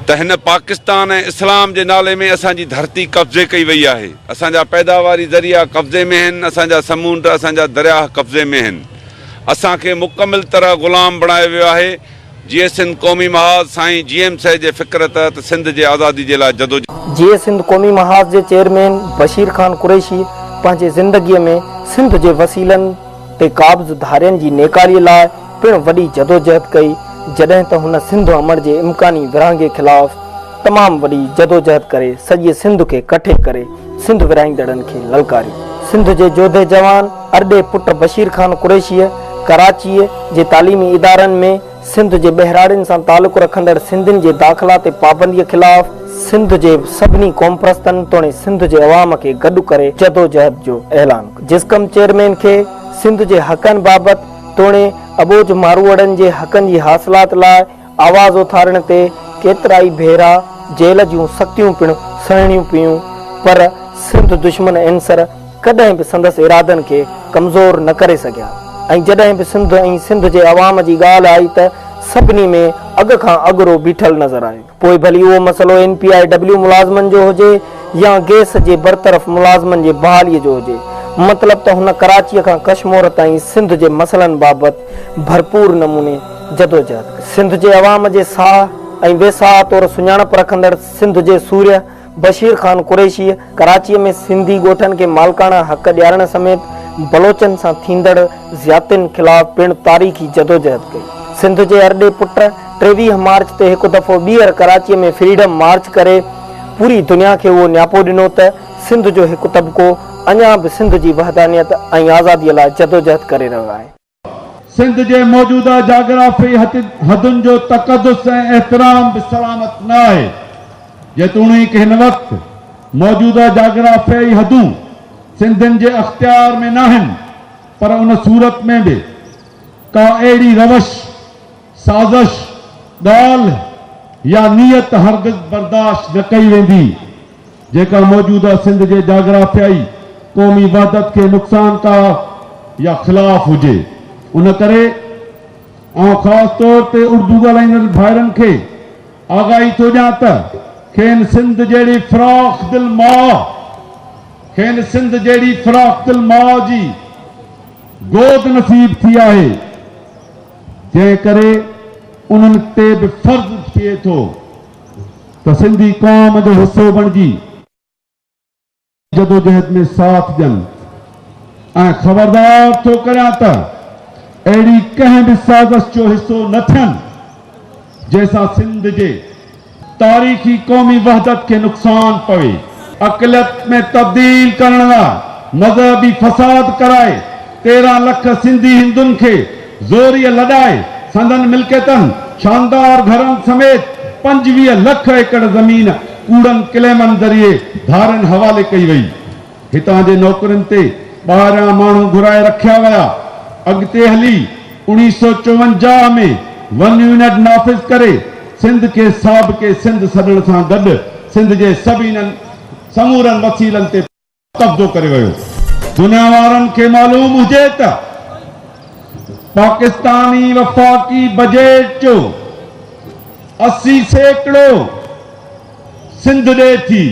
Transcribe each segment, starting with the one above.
त हिन पाकिस्तान ऐं इस्लाम जे नाले में असांजी धरती कब्ज़े कई वई आहे। असांजा पैदावारी ज़रिया कब्ज़े में आहिनि, असांजा समुंड, असांजा दरिया कब्ज़े में आहिनि। असांखे मुकमिल तरह ग़ुलाम बणायो वियो आहे। जीअं सिंध क़ौमी महाज़ साईं GM साहिब जे फ़िक्र तहत सिंध जे आज़ादी जे लाइ जदोजहद। जीअं सिंध क़ौमी महाज़ जे चेयरमैन बशीर ख़ान कुरैशी पंहिंजे ज़िंदगीअ में सिंध जे वसीलनि ते काब्ज़ धारियनि जी नेकारीअ लाइ पिणु वॾी जदोजहद कई, जॾहिं त हुन सिंध अमण जे इम्कानी विरहाङे ख़िलाफ़ तमामु वॾी जदोजहद करे सॼे सिंध खे कठे करे सिंध विरहाईंदड़नि खे ललकारियो। सिंध जे जोधे जवान अरॾे पुट बशीर ख़ान कुरैशीअ कराचीअ जे तालीमी इदारनि में सिंध जे बहिराड़ियुनि सां तालुक़ रखंदड़ सिंधियुनि जे दाख़िला ते पाबंदीअ ख़िलाफ़ सिंध जे सभिनी क़ौम परस्तनि तोणे सिंध जे अवाम खे गॾु करे जदोजहद जो ऐलान। जिस्कम चेयरमैन खे सिंध जे हक़नि बाबति तोणे अबोज मारूअड़नि जे हक़नि जी हासिलात लाइ आवाज़ उथारण ते केतिराई भेरा जेल जूं सख़्तियूं पिणु सहणियूं पियूं, पर सिंध दुश्मन एंसर कॾहिं बि संदसि इरादनि खे कमज़ोर न करे सघिया। ऐं जॾहिं बि सिंध ऐं सिंध जे अवाम जी ॻाल्हि आई त सभिनी में अॻ खां अॻिरो बीठल नज़र आयो। पोइ भली उहो मसइलो NPIW मुलाज़िमनि जो हुजे या गैस जे बरतरफ़ मुलाज़िमनि जे बहालीअ जो हुजे, मतिलबु त हुन कराचीअ खां कश्मीर ताईं सिंध जे मसइलनि बाबति भरपूर नमूने जदोजहद। सिंध जे अवाम जे साह ऐं बेसाह तौरु सुञाणप रखंदड़ सिंध जे सूर्य बशीर ख़ान कुरैशीअ कराचीअ में सिंधी ॻोठनि खे मालिकाना हक़ ॾियारण समेत बलोचनि सां थींदड़ ज़ियातियुनि ख़िलाफ़ पिणु तारीख़ी जदोजहद कई। सिंध जे अरॾे पुट 23 मार्च ते हिकु दफ़ो ॿीहर कराचीअ में फ्रीडम मार्च करे पूरी दुनिया खे उहो न्यापो ॾिनो त सिंध जो हिकु तबिको अञा बि सिंध जी वहदानियत ऐं आज़ादीअ लाइ जदोजहद करे रहियो आहे। सिंध जे मौजूदा जाग्राफ़ी हदुनि जो तक़दुस ऐं एहतराम बि सलामत न आहे। जेतोणीकि हिन वक़्तु मौजूदा जाग्राफ़ी हदूं सिंधियुनि जे अख़्तियार में न आहिनि, पर उन सूरत में बि का अहिड़ी रवश, साज़िश, ॻाल्हि या नियत हरगिज़ बर्दाश्त न कई वेंदी जेका मौजूदा सिंध जे जाग्राफ़ियाई क़ौमी वहदत खे नुक़सान का या ख़िलाफ़ हुजे। उन करे ऐं ख़ासि तौर ते उर्दू ॻाल्हाईंदड़ भाइरनि खे आगाही थो ॾियां त खेनि सिंध जहिड़ी फ़राख़ दिल माउ खेनि सिंध जहिड़ी फ़राख़ दिल माउ जी गोद नसीब थी आहे, जंहिं करे उन्हनि ते बि फ़र्ज़ थिए थो त सिंधी क़ौम जो हिसो बणिजी जदोजहद में साथ ॾियनि ऐं ख़बरदार थो करियां त अहिड़ी कंहिं बि साज़िश जो हिसो न थियनि जंहिंसां सिंध जे तारीख़ी क़ौमी वहदत के नुक़सान पवे। अक़लियत में तब्दील करण लाइ मज़हबी फ़साद कराए 13 लख सिंधी हिंदुनि खे ज़ोरीअ लॾाए संदन मिल्कियतनि शानदार घरनि समेत 25 लख एकड़ ज़मीन कूड़नि क्लेमनि ज़रिए धारनि हवाले कई वई। हितां जे नौकरनि ते ॿाहिरियां माण्हू घुराए रखिया विया। अॻिते हली 1954 में 1 यूनिट नाफ़िज़ करे सिंध के साबिक़े सिंध सॾण सां गॾु सिंध जे सभिनी समूरनि वसीलनि ते कब्ज़ो करे वियो। दुनिया वारनि खे मालूम हुजे त पाकिस्तानी वफ़ाक़ी बजट जो 80% सिंध ॾे थी,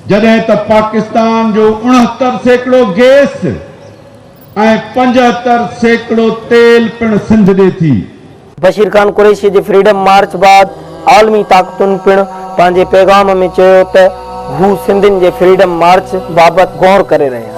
जॾहिं त पाकिस्तान जो 69% गैस ऐं 75% तेल पिणु सिंध ॾे थी। बशीर ख़ान कुरैशी जे फ्रीडम मार्च बाद आलमी ताक़तुनि पिणु पंहिंजे पैगाम में चयो त हू सिंधियुनि जे फ्रीडम मार्च बाबति गौर करे रहिया।